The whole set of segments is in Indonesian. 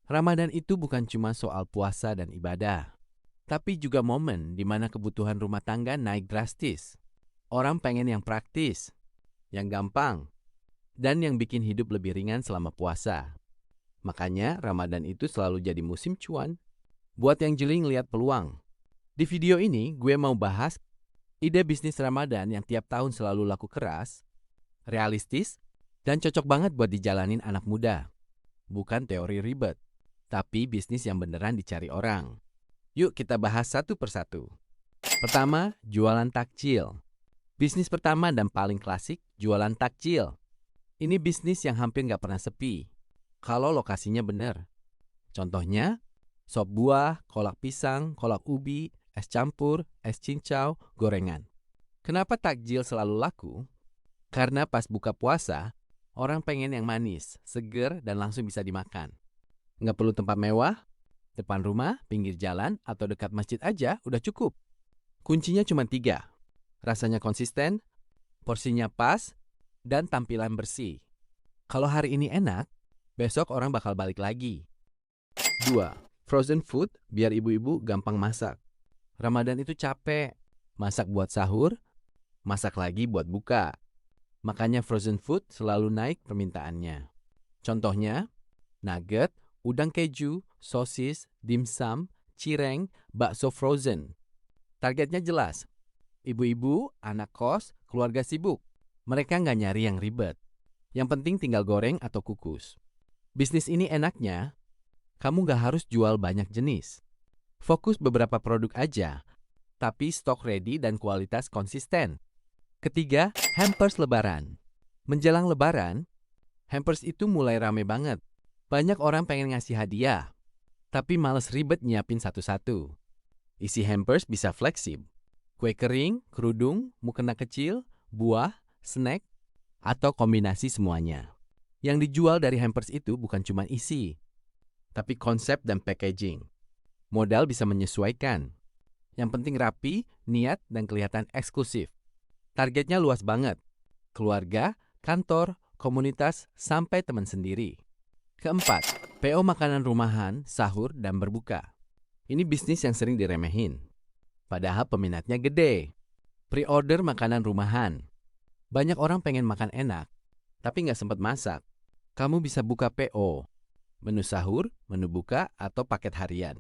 Ramadan itu bukan cuma soal puasa dan ibadah, tapi juga momen di mana kebutuhan rumah tangga naik drastis. Orang pengen yang praktis, yang gampang, dan yang bikin hidup lebih ringan selama puasa. Makanya Ramadan itu selalu jadi musim cuan. Buat yang jeli ngeliat peluang. Di video ini gue mau bahas ide bisnis Ramadan yang tiap tahun selalu laku keras, realistis, dan cocok banget buat dijalanin anak muda. Bukan teori ribet, tapi bisnis yang beneran dicari orang. Yuk kita bahas satu persatu. Pertama, jualan takjil. Bisnis pertama dan paling klasik, jualan takjil. Ini bisnis yang hampir nggak pernah sepi, kalau lokasinya bener. Contohnya, sop buah, kolak pisang, kolak ubi, es campur, es cincau, gorengan. Kenapa takjil selalu laku? Karena pas buka puasa, orang pengen yang manis, seger, dan langsung bisa dimakan. Nggak perlu tempat mewah, depan rumah, pinggir jalan, atau dekat masjid aja udah cukup. Kuncinya cuma 3. Rasanya konsisten, porsinya pas, dan tampilan bersih. Kalau hari ini enak, besok orang bakal balik lagi. 2. Frozen food biar ibu-ibu gampang masak. Ramadan itu capek. Masak buat sahur, masak lagi buat buka. Makanya frozen food selalu naik permintaannya. Contohnya, nugget, udang keju, sosis, dimsum, cireng, bakso frozen. Targetnya jelas. Ibu-ibu, anak kos, keluarga sibuk. Mereka nggak nyari yang ribet. Yang penting tinggal goreng atau kukus. Bisnis ini enaknya, kamu nggak harus jual banyak jenis. Fokus beberapa produk aja, tapi stok ready dan kualitas konsisten. Ketiga, hampers lebaran. Menjelang lebaran, hampers itu mulai rame banget. Banyak orang pengen ngasih hadiah, tapi males ribet nyiapin satu-satu. Isi hampers bisa fleksibel. Kue kering, kerudung, mukena kecil, buah, snack, atau kombinasi semuanya. Yang dijual dari hampers itu bukan cuma isi, tapi konsep dan packaging. Modal bisa menyesuaikan. Yang penting rapi, niat, dan kelihatan eksklusif. Targetnya luas banget. Keluarga, kantor, komunitas, sampai teman sendiri. Keempat, PO makanan rumahan, sahur, dan berbuka. Ini bisnis yang sering diremehin. Padahal peminatnya gede. Pre-order makanan rumahan. Banyak orang pengen makan enak, tapi nggak sempat masak. Kamu bisa buka PO, menu sahur, menu buka, atau paket harian.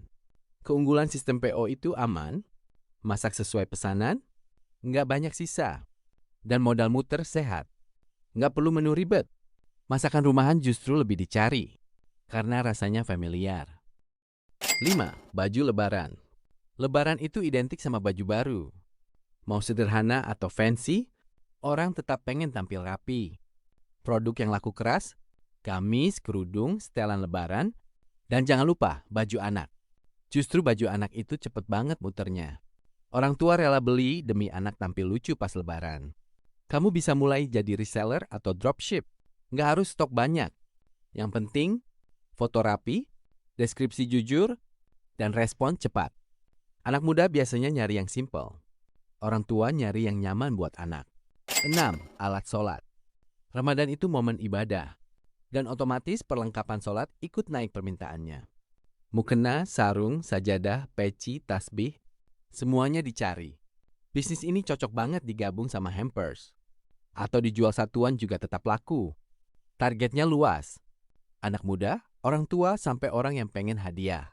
Keunggulan sistem PO itu aman, masak sesuai pesanan, nggak banyak sisa, dan modal muter sehat. Nggak perlu menu ribet. Masakan rumahan justru lebih dicari, karena rasanya familiar. 5. Baju lebaran. Lebaran itu identik sama baju baru. Mau sederhana atau fancy, orang tetap pengen tampil rapi. Produk yang laku keras, gamis, kerudung, setelan lebaran, dan jangan lupa baju anak. Justru baju anak itu cepet banget muternya. Orang tua rela beli demi anak tampil lucu pas lebaran. Kamu bisa mulai jadi reseller atau dropship. Nggak harus stok banyak. Yang penting, foto rapi, deskripsi jujur, dan respon cepat. Anak muda biasanya nyari yang simple. Orang tua nyari yang nyaman buat anak. 6. Alat sholat. Ramadan itu momen ibadah. Dan otomatis perlengkapan sholat ikut naik permintaannya. Mukena, sarung, sajadah, peci, tasbih, semuanya dicari. Bisnis ini cocok banget digabung sama hampers. Atau dijual satuan juga tetap laku. Targetnya luas. Anak muda, orang tua, sampai orang yang pengen hadiah.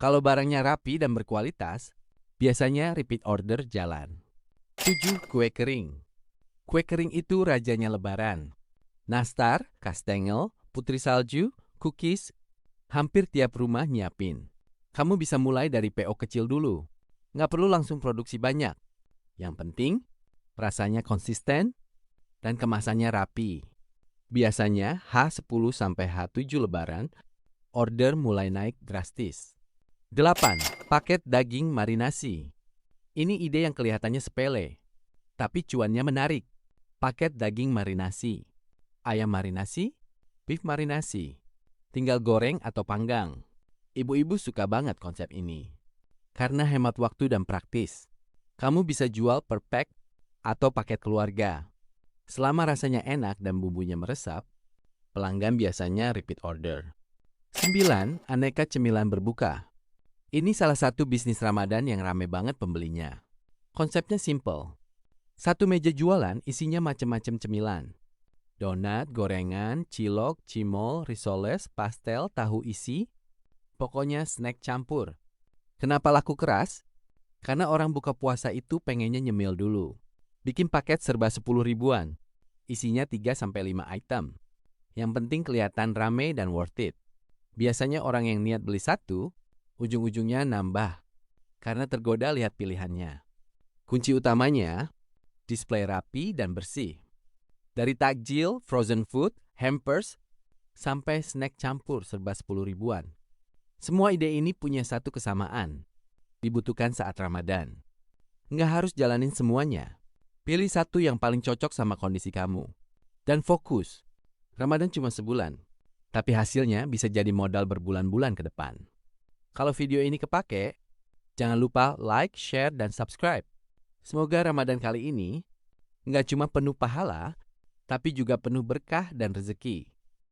Kalau barangnya rapi dan berkualitas, biasanya repeat order jalan. 7. Kue kering. Kue kering itu rajanya lebaran. Nastar, kastengel, putri salju, cookies, hampir tiap rumah nyiapin. Kamu bisa mulai dari PO kecil dulu. Nggak perlu langsung produksi banyak. Yang penting, rasanya konsisten dan kemasannya rapi. Biasanya H10 sampai H7 lebaran, order mulai naik drastis. 8. Paket daging marinasi. Ini ide yang kelihatannya sepele, tapi cuannya menarik. Paket daging marinasi. Ayam marinasi, beef marinasi. Tinggal goreng atau panggang. Ibu-ibu suka banget konsep ini. Karena hemat waktu dan praktis. Kamu bisa jual per pack atau paket keluarga. Selama rasanya enak dan bumbunya meresap, pelanggan biasanya repeat order. 9. Aneka cemilan berbuka. Ini salah satu bisnis Ramadan yang rame banget pembelinya. Konsepnya simple. Satu meja jualan isinya macam-macam cemilan. Donat, gorengan, cilok, cimol, risoles, pastel, tahu isi. Pokoknya snack campur. Kenapa laku keras? Karena orang buka puasa itu pengennya nyemil dulu. Bikin paket serba 10 ribuan. Isinya 3-5 item. Yang penting kelihatan rame dan worth it. Biasanya orang yang niat beli satu, ujung-ujungnya nambah. Karena tergoda lihat pilihannya. Kunci utamanya, display rapi dan bersih. Dari takjil, frozen food, hampers, sampai snack campur serba 10 ribuan. Semua ide ini punya satu kesamaan. Dibutuhkan saat Ramadan. Nggak harus jalanin semuanya. Pilih satu yang paling cocok sama kondisi kamu. Dan fokus. Ramadan cuma sebulan. Tapi hasilnya bisa jadi modal berbulan-bulan ke depan. Kalau video ini kepake, jangan lupa like, share, dan subscribe. Semoga Ramadan kali ini nggak cuma penuh pahala, tapi juga penuh berkah dan rezeki.